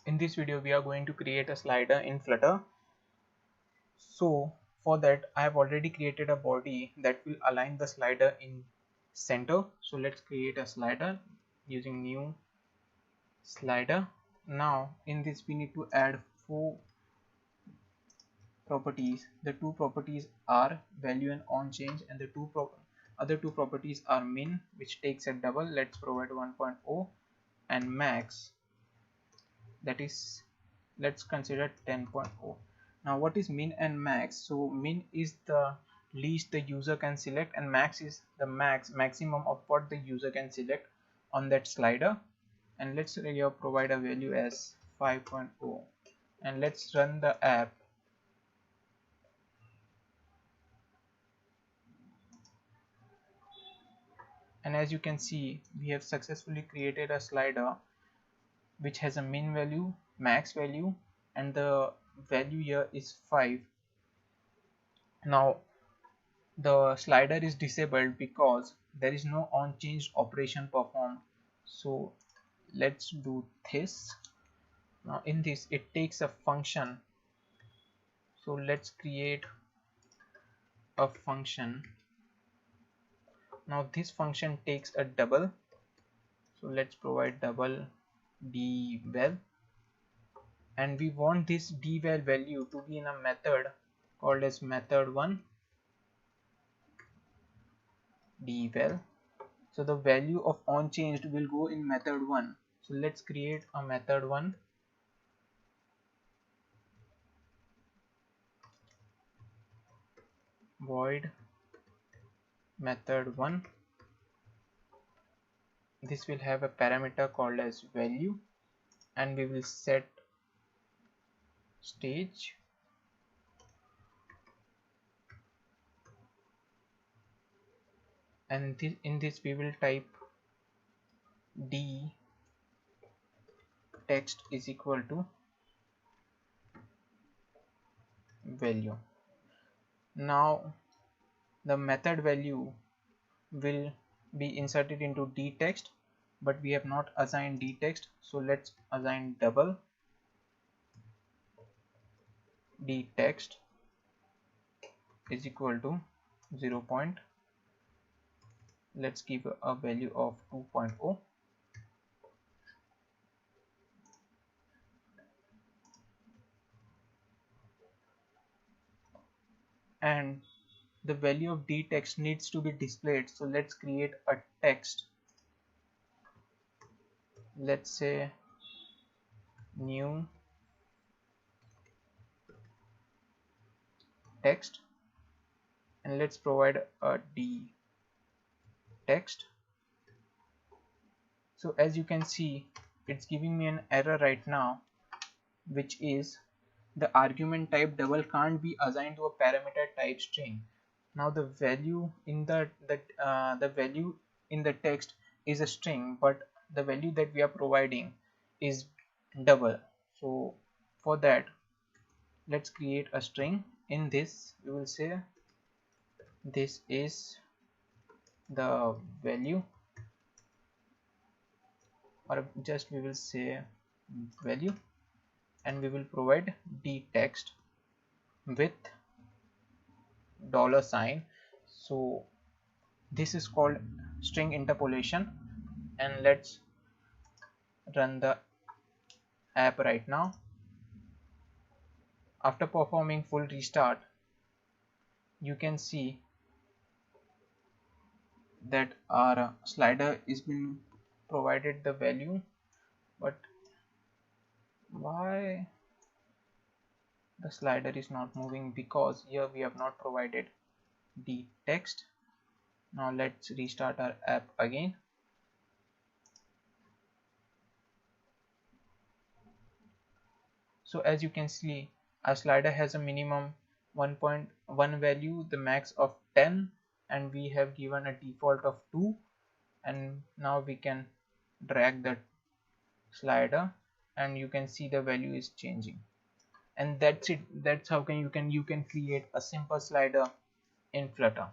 In this video we are going to create a slider in Flutter. So for that I have already created a body that will align the slider in center. So let's create a slider using new slider. Now in this we need to add 4 properties. The 2 properties are value and on change, and the other 2 properties are min, which takes a double. Let's provide 1.0, and max, that is, let's consider 10.0. Now what is min and max? So min is the least the user can select, and max is the maximum of what the user can select on that slider. And let's here provide a value as 5.0, and let's run the app. And as you can see, we have successfully created a slider which has a min value, max value, and the value here is 5. Now the slider is disabled because there is no on change operation performed. So let's do this. Now in this it takes a function, so let's create a function. Now this function takes a double, so let's provide double dval, and we want this dval value to be in a method called as method1 dval. So the value of onChanged will go in method1. So let's create a method1 void method1. This will have a parameter called as value, and we will set stage, and in this we will type d text is equal to value. Now the method value will be inserted into d text, but we have not assigned d text, so let's assign double d text is equal to 0. Let's give a value of 2.0, and the value of d text needs to be displayed. So let's create a text. Let's say new text, and let's provide a d text. So as you can see, it's giving me an error right now, which is the argument type double can't be assigned to a parameter type string. Now the value in the value in the text is a string, but the value that we are providing is double. So for that, let's create a string. In this we will say this is the value, or just we will say value, and we will provide d text with $. So this is called string interpolation, and let's run the app right now. After performing full restart, you can see that our slider is been provided the value, but why the slider is not moving? Because here we have not provided the text. Now let's restart our app again. So as you can see, our slider has a minimum 1.1 value, the max of 10, and we have given a default of 2. And now we can drag the slider, and you can see the value is changing. And that's it. That's how you can create a simple slider in Flutter.